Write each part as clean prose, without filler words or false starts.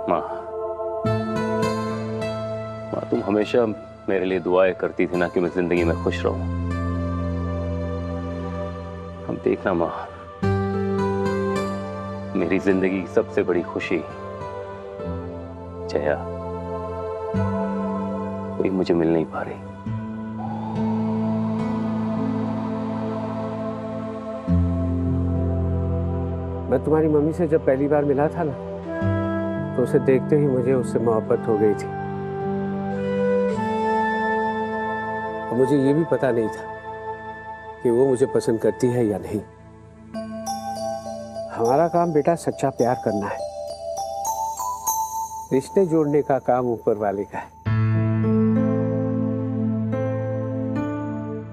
माँ, माँ तुम हमेशा मेरे लिए दुआएं करती थी ना कि मैं जिंदगी में खुश रहूं। अब देखना माँ, मेरी जिंदगी की सबसे बड़ी खुशी जया कोई मुझे मिल नहीं पा रही। मैं तुम्हारी मम्मी से जब पहली बार मिला था ना, तो उसे देखते ही मुझे उससे मोहब्बत हो गई थी। और मुझे ये भी पता नहीं था कि वो मुझे पसंद करती है या नहीं। हमारा काम बेटा सच्चा प्यार करना है, रिश्ते जोड़ने का काम ऊपर वाले का है।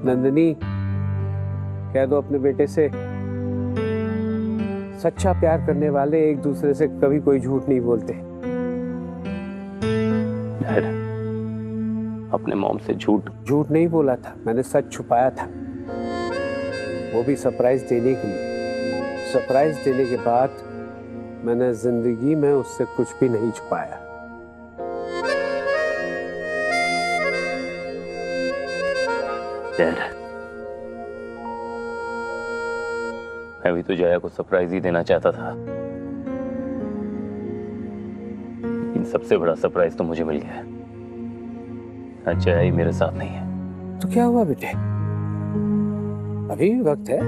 नंदिनी, कह दो अपने बेटे से, सच्चा प्यार करने वाले एक दूसरे से कभी कोई झूठ नहीं बोलते। डैड, अपने मॉम से झूठ नहीं बोला था, मैंने सच छुपाया था, वो भी सरप्राइज देने के लिए। सरप्राइज देने के बाद मैंने जिंदगी में उससे कुछ भी नहीं छुपाया। डैड, मैं भी तो जया को सरप्राइज ही देना चाहता था, लेकिन सबसे बड़ा सरप्राइज तो मुझे मिल गया। आज जया ही मेरे साथ नहीं है। तो क्या हुआ बेटे, अभी भी वक्त है,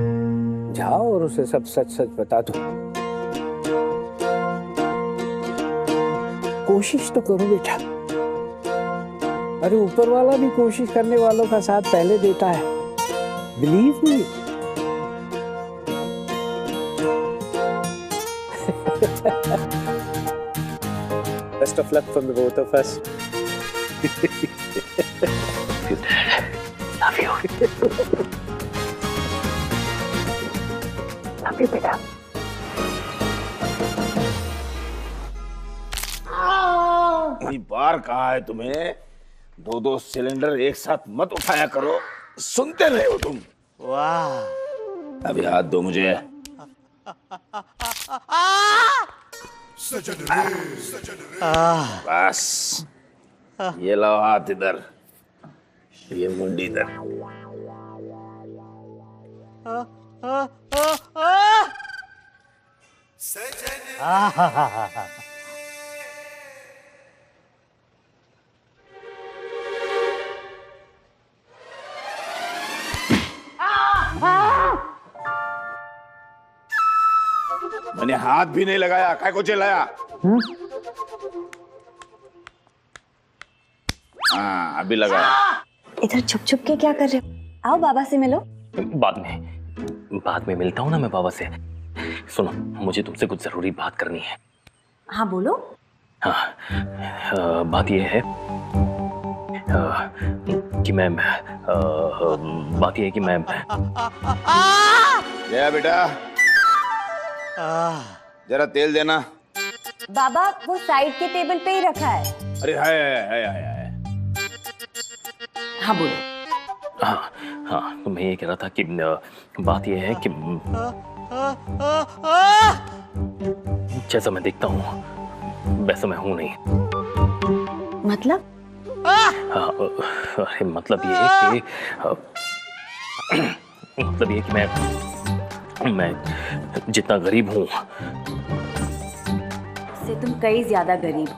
जाओ और उसे सब सच सच बता दो। कोशिश तो करो बेटा, अरे ऊपर वाला भी कोशिश करने वालों का साथ पहले देता है, believe me. Best of luck from the both of us. Love you. Love you, बेटा। कई बार कहा है तुम्हें, दो दो सिलेंडर एक साथ मत उठाया करो, सुनते नहीं हो तुम। वाह, अभी हाथ दो मुझे। बस, ये लो हाथ इधर, ये मुंडी इधर। मैंने हाथ भी नहीं लगाया, काय को चिल्लाया? हाँ, अभी लगाया। इधर छुप छुप के क्या कर रहे हो? आओ बाबा से मिलो। बाद में मिलता हूँ ना मैं बाबा से। सुनो, मुझे तुमसे कुछ जरूरी बात करनी है। हाँ बोलो। हाँ, बात ये है कि मैं जया बेटा, जरा तेल देना। बाबा वो साइड के टेबल पे ही रखा है। अरे है। हाँ बोलो। हाँ, तो मैं ये कह रहा था कि बात ये है कि जैसा मैं दिखता हूँ वैसा मैं हूँ नहीं। मतलब? अरे मतलब ये है कि मैं जितना गरीब हूँ से तुम कई ज्यादा गरीब हो।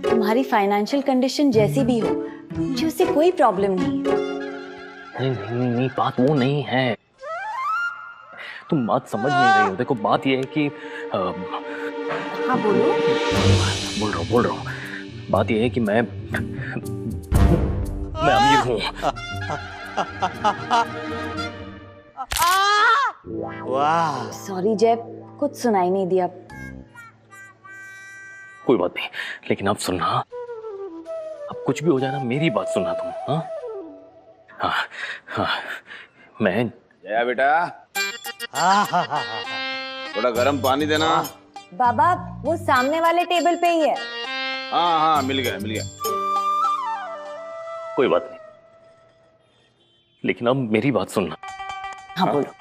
तुम्हारी फाइनेंशियल कंडीशन जैसी भी हो, मुझे उससे कोई प्रॉब्लम नहीं है। नहीं, बात वो नहीं है, तुम बात समझ नहीं रही हो। देखो बात ये है कि हाँ बोलो। बोल रहा हूँ। बात ये है कि मैं अमीर हूँ। वाह। सॉरी जय, कुछ सुनाई नहीं दिया। कोई बात नहीं, लेकिन अब सुनना, अब कुछ भी हो जाए ना, मेरी बात सुनना तुम। हाँ, मैं जया बेटा, थोड़ा गर्म पानी देना। बाबा वो सामने वाले टेबल पे ही है। हाँ, मिल गया। कोई बात नहीं, लेकिन अब मेरी बात सुनना। हाँ बोलो।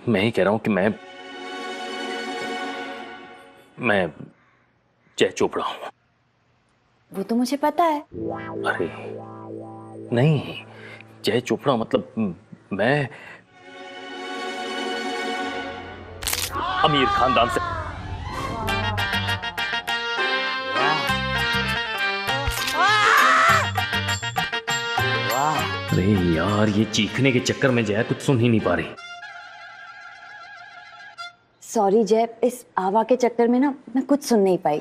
मैं ही कह रहा हूं कि मैं जय चोपड़ा हूं। वो तो मुझे पता है। अरे नहीं, जय चोपड़ा मतलब मैं अमीर खानदान से। अरे यार, ये चीखने के चक्कर में जय कुछ सुन ही नहीं पा रही। सॉरी जय, इस आवा के चक्कर में ना मैं कुछ सुन नहीं पाई।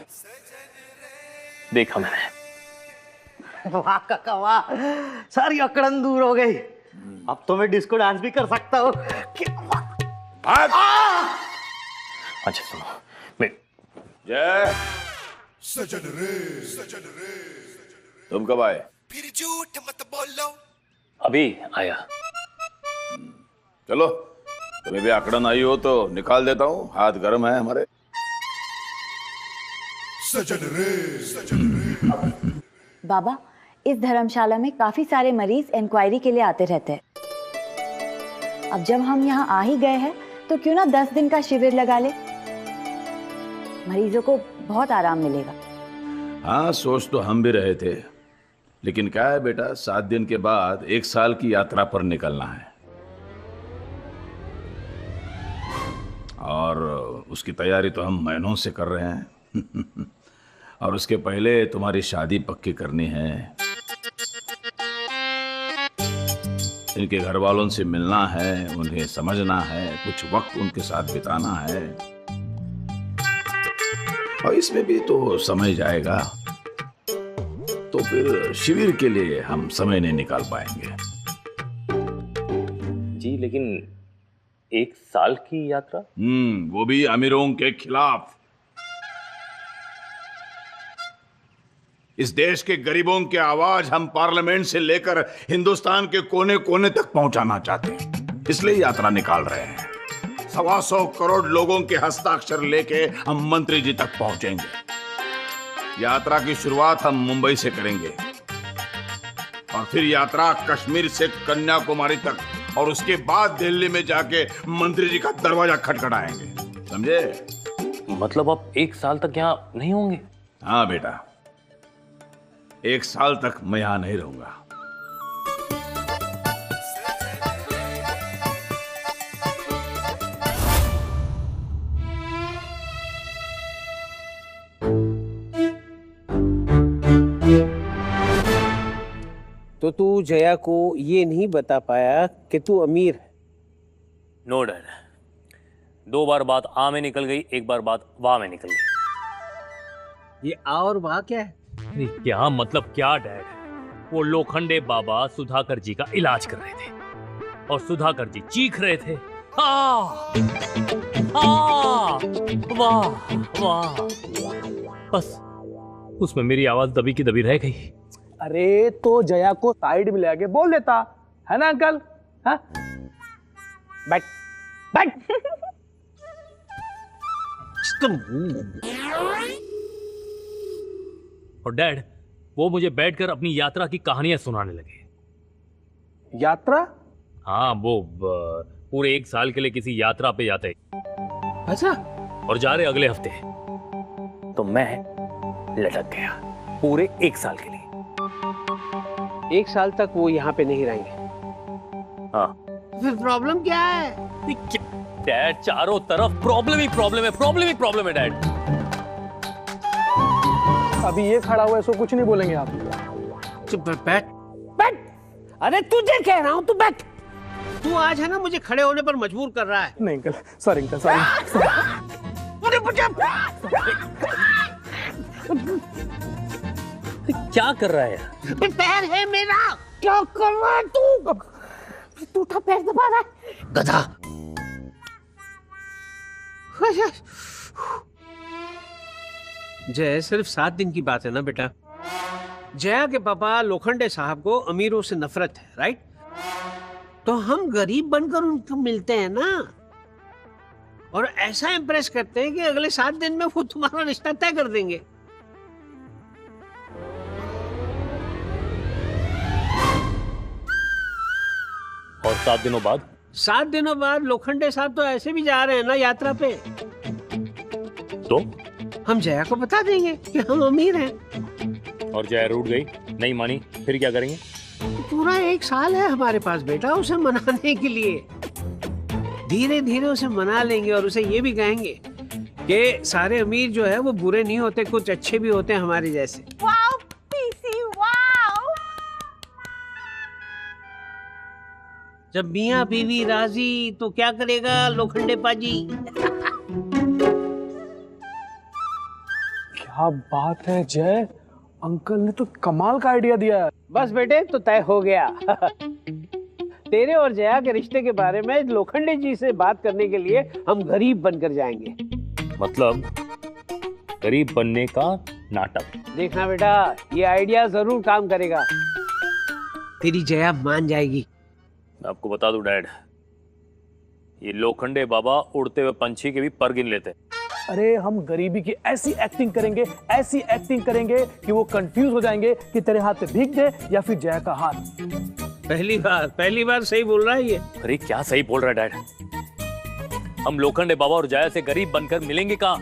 देखा मैंने। वाह काका वाह, सारी अकड़न दूर हो गई। अब तो मैं डिस्को डांस भी कर सकता हूँ। अच्छा सुनो, मैं जय, तुम कब आए? फिर झूठ मत बोलो। अभी आया। चलो, तुम्हें भी आकड़न आई हो तो निकाल देता हूँ, हाथ गर्म है हमारे। बाबा, इस धर्मशाला में काफी सारे मरीज इंक्वायरी के लिए आते रहते हैं। अब जब हम यहाँ आ ही गए हैं तो क्यों ना 10 दिन का शिविर लगा ले, मरीजों को बहुत आराम मिलेगा। हाँ, सोच तो हम भी रहे थे, लेकिन क्या है बेटा, 7 दिन के बाद 1 साल की यात्रा पर निकलना है और उसकी तैयारी तो हम महीनों से कर रहे हैं। और उसके पहले तुम्हारी शादी पक्की करनी है, इनके घर वालों से मिलना है, उन्हें समझना है, कुछ वक्त उनके साथ बिताना है, और इसमें भी तो समय जाएगा। तो फिर शिविर के लिए हम समय नहीं निकाल पाएंगे। जी, लेकिन 1 साल की यात्रा? वो भी अमीरों के खिलाफ। इस देश के गरीबों की आवाज हम पार्लियामेंट से लेकर हिंदुस्तान के कोने कोने तक पहुंचाना चाहते हैं, इसलिए यात्रा निकाल रहे हैं। 125 करोड़ लोगों के हस्ताक्षर लेके हम मंत्री जी तक पहुंचेंगे। यात्रा की शुरुआत हम मुंबई से करेंगे और फिर यात्रा कश्मीर से कन्याकुमारी तक, और उसके बाद दिल्ली में जाके मंत्री जी का दरवाजा खटखटाएंगे, समझे? मतलब आप 1 साल तक यहाँ नहीं होंगे? हाँ बेटा, 1 साल तक मैं यहां नहीं रहूंगा। तो तू जया को ये नहीं बता पाया कि तू अमीर है? नो डैड, 2 बार बात आ में निकल गई, 1 बार बात वाह में निकल गई। ये आ और वाह क्या है? अरे क्या मतलब क्या डैड? वो लोखंडे बाबा सुधाकर जी का इलाज कर रहे थे और सुधाकर जी चीख रहे थे, हाँ हाँ वाह वाह। बस उसमें मेरी आवाज दबी की दबी रह गई। अरे तो जया को साइड में लेके बोल देता, है ना अंकल? हाँ, बैठ बैठ। और डैड, वो मुझे बैठकर अपनी यात्रा की कहानियां सुनाने लगे। यात्रा? हाँ, वो पूरे 1 साल के लिए किसी यात्रा पे जाते अच्छा, और जा रहे अगले हफ्ते। तो मैं लटक गया पूरे 1 साल के लिए। 1 साल तक वो यहाँ पे नहीं रहेंगे। हाँ फिर प्रॉब्लम क्या है? डैड, चारों तरफ प्रॉब्लम ही प्रॉब्लम है, प्रॉब्लम ही प्रॉब्लम है डैड। अभी ये खड़ा हुआ है, इसको कुछ नहीं बोलेंगे आप? चुप बैठ बैठ। अरे तुझे कह रहा हूँ, तू बैठ। तू आज है ना मुझे खड़े होने पर मजबूर कर रहा है। नहीं अंकल, सॉरी अंकल, सॉरी। क्या कर रहा है? पैर है मेरा। क्या कर रहा है तू? तू उठा, पैर दबा रहा है। गधा। जय, सिर्फ 7 दिन की बात है ना बेटा। जया के पापा लोखंडे साहब को अमीरों से नफरत है, राइट? तो हम गरीब बनकर उनको मिलते हैं ना, और ऐसा इंप्रेस करते हैं कि अगले 7 दिन में वो तुम्हारा रिश्ता तय कर देंगे। और 7 दिनों बाद? 7 दिनों बाद लोखंडे साहब तो ऐसे भी जा रहे हैं ना यात्रा पे। हम जया को बता देंगे कि हम अमीर हैं। और जया रूठ गई, नहीं मानी, फिर क्या करेंगे? पूरा 1 साल है हमारे पास बेटा उसे मनाने के लिए। धीरे धीरे उसे मना लेंगे और उसे ये भी कहेंगे कि सारे अमीर जो है वो बुरे नहीं होते, कुछ अच्छे भी होते हैं हमारे जैसे। Wow PC wow. जब मियाँ बीवी राजी तो क्या करेगा लोखंडे पाजी। क्या बात है जय, अंकल ने तो कमाल का आइडिया दिया है। बस बेटे तो तय हो गया। तेरे और जया के रिश्ते के बारे में लोखंडे जी से बात करने के लिए हम गरीब बनकर जाएंगे। मतलब गरीब बनने का नाटक। देखना बेटा ये आइडिया जरूर काम करेगा, तेरी जया मान जाएगी। मैं आपको बता दूं डैड, ये लोखंडे बाबा उड़ते हुए पंछी के भी पर गिन लेते। अरे हम गरीबी की ऐसी एक्टिंग करेंगे कि वो कंफ्यूज हो जाएंगे कि तेरे हाथ से भीख दे या फिर जया का हाथ। पहली बार सही बोल रहा है ये। अरे क्या सही बोल रहा है डैड, हम लोखंडे बाबा और जया से गरीब बनकर मिलेंगे कहाँ?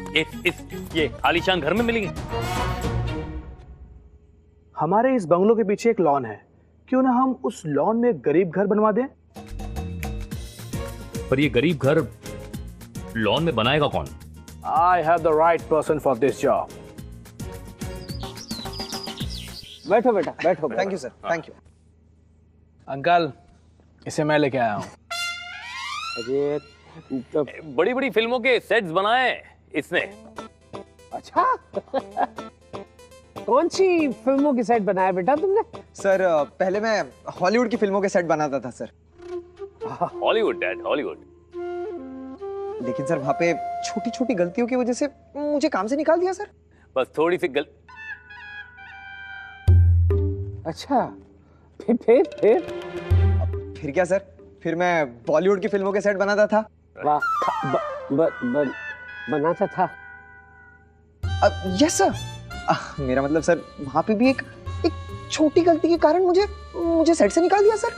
ये आलीशान घर में मिलेंगे। हमारे इस बंगलों के पीछे एक लॉन है, क्यों ना हम उस लॉन में गरीब घर बनवा दें? पर ये गरीब घर लॉन में बनाएगा कौन? I have the right person for this job. बैठो बेटा बैठो। Thank you sir, thank you. Uncle इसे मैं लेके आया हूँ। अरे बड़ी बड़ी फिल्मों के सेट्स बनाए इसने। अच्छा कौन सी फिल्मों की सेट बनाया बेटा तुमने? सर पहले मैं हॉलीवुड की फिल्मों के सेट बनाता था सर। Hollywood dad, Hollywood. लेकिन सर वहाँ पे छोटी छोटी गलतियों की वजह से मुझे काम से निकाल दिया सर। बस थोड़ी सी अच्छा फिर क्या सर, फिर मैं बॉलीवुड की फिल्मों के सेट बनाता था। बनाता था। Yes sir. मेरा मतलब सर वहाँ पे भी एक छोटी गलती के कारण मुझे सेट से निकाल दिया सर।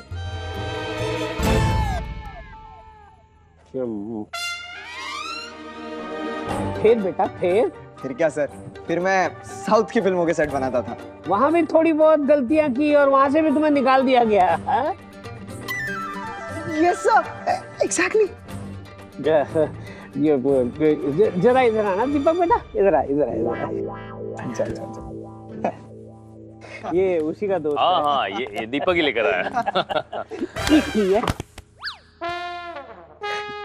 फिर बेटा फिर क्या सर, फिर मैं साउथ की फिल्मों के सेट बनाता था। वहां भी थोड़ी बहुत गलतियां की और वहां से भी तुम्हें निकाल दिया गया। Yes sir, exactly. जरा इधर आना दीपक बेटा, इधर आ। ये उसी का दोस्त है। हाँ ये दीपक ही लेकर आया।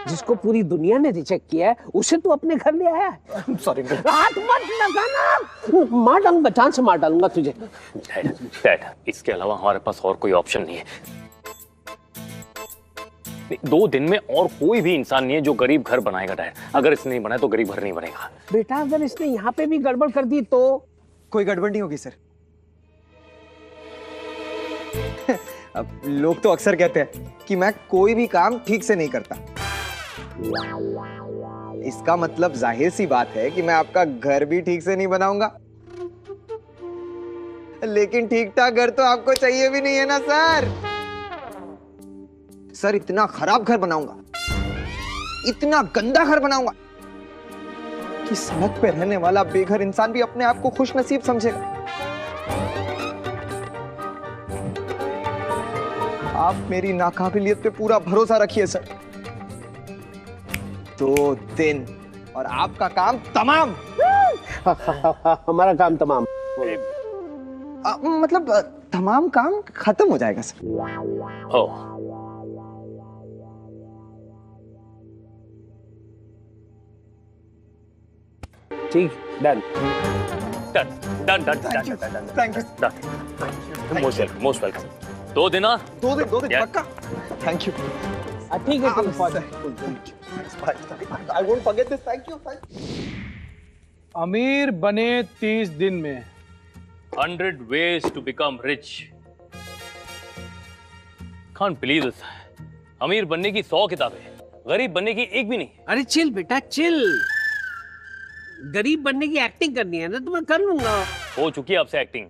जिसको पूरी दुनिया ने रिजेक्ट किया है उसे तू अपने घर ले आया। सॉरी हाथ मत लगाना, मार डालूंगा, जान से मार डालूंगा तुझे। डैड इसके अलावा हमारे पास और कोई ऑप्शन नहीं है। 2 दिन में और कोई भी इंसान नहीं है जो गरीब घर बनाएगा डैड। अगर इसने नहीं बनाया तो गरीब घर नहीं बनेगा। बेटा अगर इसने यहाँ पे भी गड़बड़ कर दी तो? कोई गड़बड़ नहीं होगी सर। अब लोग तो अक्सर कहते हैं कि मैं कोई भी काम ठीक से नहीं करता। इसका मतलब जाहिर सी बात है कि मैं आपका घर भी ठीक से नहीं बनाऊंगा। लेकिन ठीक ठाक घर तो आपको चाहिए भी नहीं है ना सर। सर इतना खराब घर बनाऊंगा, इतना गंदा घर बनाऊंगा कि सड़क पे रहने वाला बेघर इंसान भी अपने आप को खुश नसीब समझेगा। आप मेरी नाकाबिलियत पे पूरा भरोसा रखिए सर। 2 दिन और आपका काम तमाम। हमारा काम तमाम। मतलब तमाम काम खत्म हो जाएगा सर। हो ठीक, done. Thank you. Most welcome. 2 दिन 2 दिन Yeah. पक्का। Thank you. ठीक है I won't forget this. Thank you. अमीर बने 30 दिन में। 100 ways to become rich. Can't believe this. अमीर बनने की 100 किताबें, गरीब बनने की एक भी नहीं। अरे चिल बेटा चिल। गरीब बनने की एक्टिंग करनी है ना तो मैं कर लूंगा। हो चुकी है आपसे एक्टिंग।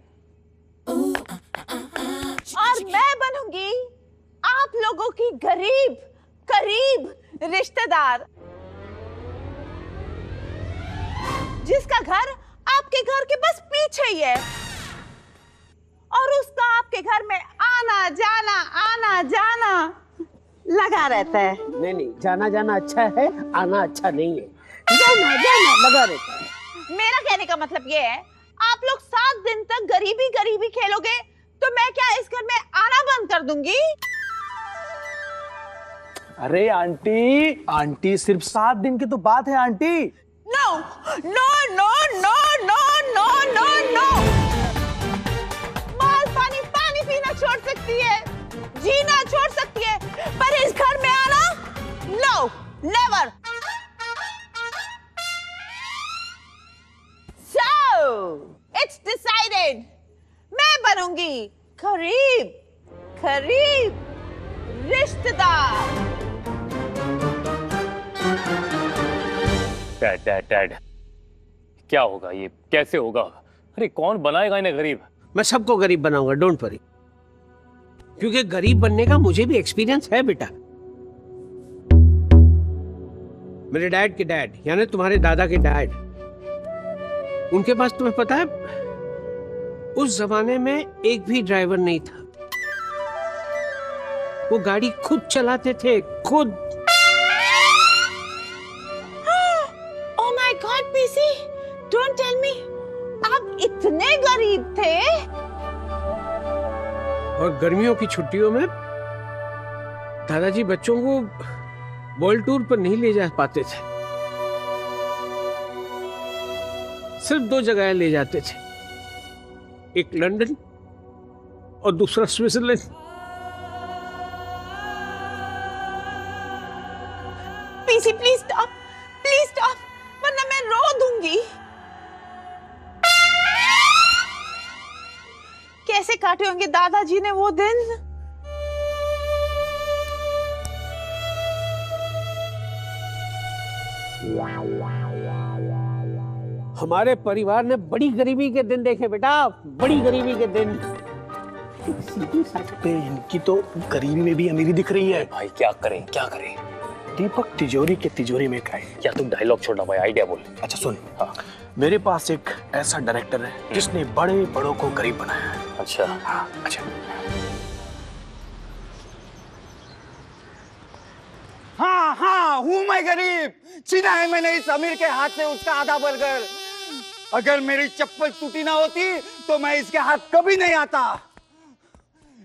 और मैं बनूंगी आप लोगों की करीब रिश्तेदार, जिसका घर आपके घर के बस पीछे ही है और उसका आपके घर में आना जाना लगा रहता है। नहीं नहीं, जाना जाना अच्छा है, आना अच्छा नहीं है। जाना जाना लगा रहता है। मेरा कहने का मतलब ये है, आप लोग 7 दिन तक गरीबी खेलोगे तो मैं क्या इस घर में आना बंद कर दूंगी? अरे आंटी, आंटी सिर्फ 7 दिन की तो बात है aunty. No no no no no no no no, माल पानी पीना छोड़ सकती है, जीना छोड़ सकती है, पर इस घर में आना no, never. So it's decided, मैं बनूंगी करीब रिश्तेदार। डैड क्या होगा ये, कैसे होगा? अरे कौन बनाएगा इन्हें गरीब? मैं सबको गरीब बनाऊंगा, डोंट वरी, क्योंकि गरीब बनने का मुझे भी एक्सपीरियंस है बेटा। मेरे डैड के डैड, यानी तुम्हारे दादा के डैड, उनके पास तुम्हें पता है उस जमाने में एक भी ड्राइवर नहीं था। वो गाड़ी खुद चलाते थे, खुद। Oh my God, PC, don't tell me, आप इतने गरीब थे? और गर्मियों की छुट्टियों में दादाजी बच्चों को वर्ल्ड टूर पर नहीं ले जा पाते थे, सिर्फ 2 जगह ले जाते थे, एक लंदन और दूसरा स्विट्जरलैंड। पीसी प्लीज स्टॉप, वरना मैं रो दूंगी। कैसे काटे होंगे दादाजी ने वो दिन? हमारे परिवार ने बड़ी गरीबी के दिन देखे बेटा, बड़ी गरीबी के दिन। पे इनकी तो गरीबी में भी अमीरी दिख रही है। भाई क्या करें? दीपक तिजोरी के तिजोरी में खाए। या तुम डायलॉग छोड़ना भाई, आइडिया बोल। अच्छा सुन, हाँ, मेरे पास एक ऐसा डायरेक्टर है जिसने बड़े बड़ों को गरीब बनाया है। अच्छा हाँ, अच्छा। हाँ, हूँ मैं गरीब। छीना है मैंने इस अमीर के हाथ से उसका आधा बर्गर। अगर मेरी चप्पल टूटी ना होती तो मैं इसके हाथ कभी नहीं आता।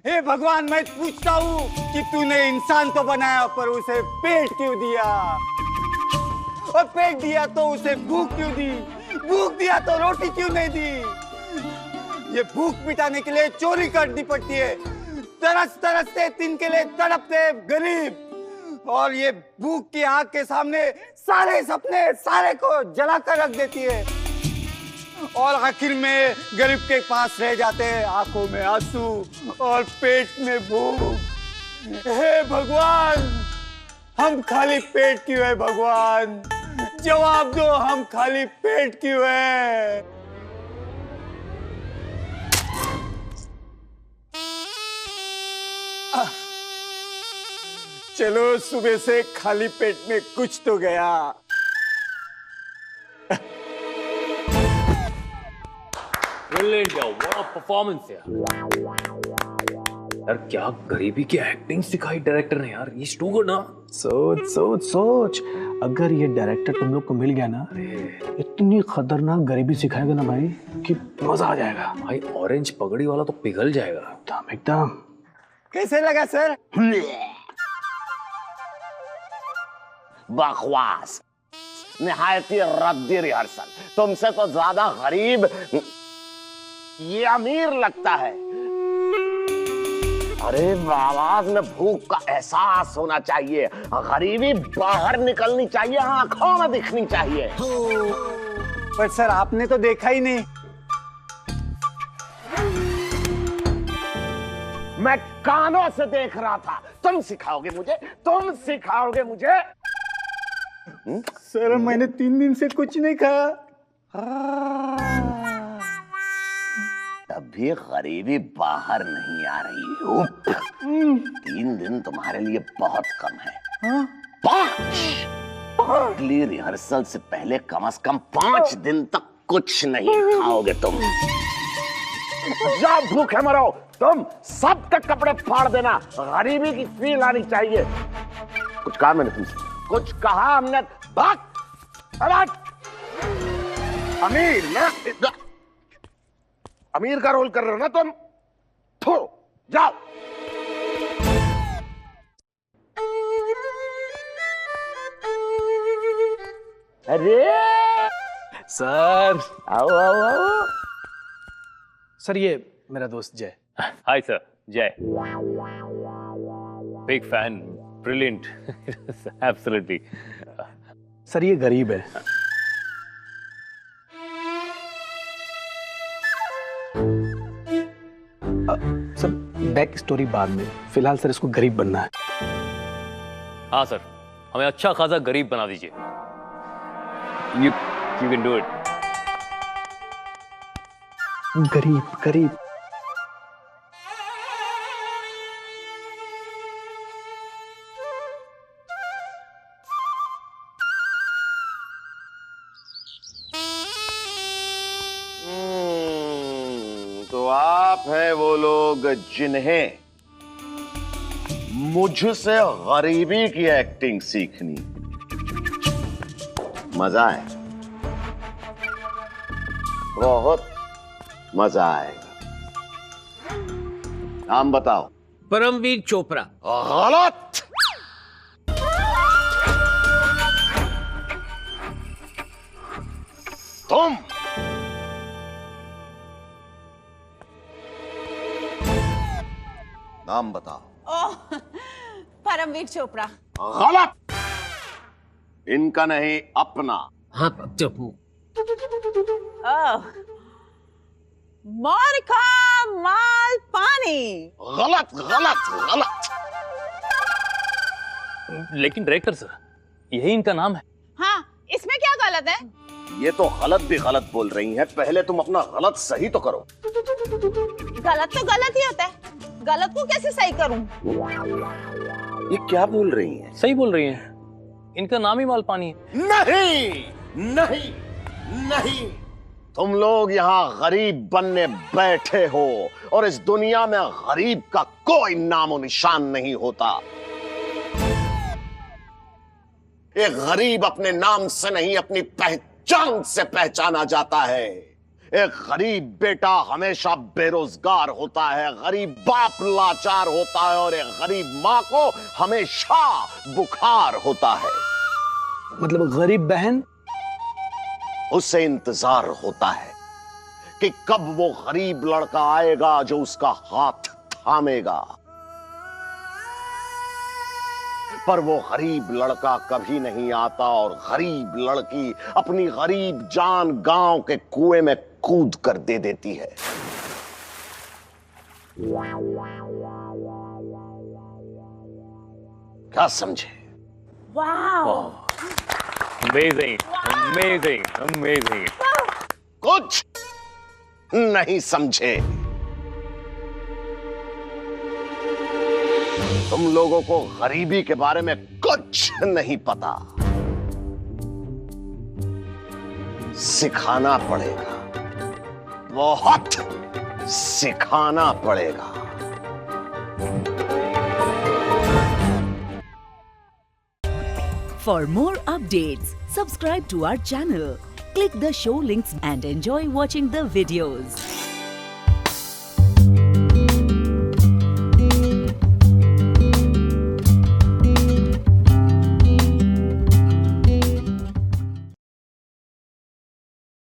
हे भगवान, मैं पूछता हूँ कि तूने इंसान तो बनाया पर उसे पेट क्यों दिया, और पेट दिया तो उसे भूख क्यों दी, भूख दिया तो रोटी क्यों नहीं दी। ये भूख मिटाने के लिए चोरी करनी पड़ती है, तरसते दिन के लिए तड़पते गरीब, और ये भूख की आग के सामने सारे सपने सारे को जलाकर रख देती है, और आखिर में गरीब के पास रह जाते हैं आंखों में आंसू और पेट में भूख। हे भगवान, हम खाली पेट क्यों है भगवान? जवाब दो, हम खाली पेट क्यों है? चलो, सुबह से खाली पेट में कुछ तो गया। ब्रिलियंट यार, व्हाट परफॉर्मेंस यार। यार क्या गरीबी की एक्टिंग सिखाई डायरेक्टर ने यार, इज टू गुड ना। सोच, अगर ये डायरेक्टर तुम लोग को मिल गया ना, इतनी खतरनाक गरीबी सिखाएगा ना भाई कि मजा आ जाएगा। भाई ऑरेंज पगड़ी वाला तो पिघल जाएगा एकदम। कैसे लगा सर? बकवास, निहायत ही रद्दी रिहर्सल। तुमसे तो ज्यादा गरीब ये अमीर लगता है। अरे आवाज में भूख का एहसास होना चाहिए, गरीबी बाहर निकलनी चाहिए, आंखों में दिखनी चाहिए। पर सर आपने तो देखा ही नहीं। मैं कानों से देख रहा था। तुम सिखाओगे मुझे? सर मैंने 3 दिन से कुछ नहीं खाया। तब भी गरीबी बाहर नहीं आ रही। 3 दिन तुम्हारे लिए बहुत कम है। 5 अगली रिहर्सल से पहले कम से कम 5 दिन तक कुछ नहीं खाओगे तुम। जब भूखे मरो तुम सबके कपड़े फाड़ देना, गरीबी की फील आनी चाहिए। कुछ कहा मैंने तुमसे? कुछ कहा हमने? भाग! अमीर का रोल कर रहे हो ना तुम? थो जाओ। अरे सर, आओ आओ आओ। सर ये मेरा दोस्त जय। हाय सर, जय। Big fan, brilliant, absolutely. Sir ये गरीब है। सर बैक स्टोरी बाद में, फिलहाल सर इसको गरीब बनना है। हाँ सर, हमें अच्छा खासा गरीब बना दीजिए। You can do it. गरीब गरीब। तो आप है वो लोग जिन्हें मुझसे गरीबी की एक्टिंग सीखनी। मजा है, बहुत मजा आएगा। नाम बताओ। परमवीर चोपड़ा। गलत। तुम नाम बताओ। ओह, परमवीर चोपड़ा। गलत। इनका नहीं, अपना। हाँ चुप। मोनिका मालपानी। गलत गलत गलत। लेकिन डायरेक्टर सर, यही इनका नाम है। हाँ, इसमें क्या गलत है? ये तो गलत भी गलत बोल रही हैं। पहले तुम अपना गलत सही तो करो। गलत तो गलत ही होता है, गलत को कैसे सही करूं? ये क्या बोल रही हैं? सही बोल रही हैं, इनका नाम ही मालपानी है। नहीं नहीं नहीं, तुम लोग यहाँ गरीब बनने बैठे हो और इस दुनिया में गरीब का कोई नामो निशान नहीं होता। एक गरीब अपने नाम से नहीं, अपनी पहचान से पहचाना जाता है। एक गरीब बेटा हमेशा बेरोजगार होता है, गरीब बाप लाचार होता है और एक गरीब माँ को हमेशा बुखार होता है। मतलब गरीब बहन? उसे इंतजार होता है कि कब वो गरीब लड़का आएगा जो उसका हाथ थामेगा, पर वो गरीब लड़का कभी नहीं आता और गरीब लड़की अपनी गरीब जान गांव के कुएं में कूद कर दे देती है। क्या समझे? वाह, अमेजिंग अमेजिंग अमेजिंग। कुछ नहीं समझे। तुम लोगों को गरीबी के बारे में कुछ नहीं पता। सिखाना पड़ेगा, बहुत सिखाना पड़ेगा। For more updates, subscribe to our channel, click the show links and enjoy watching the videos.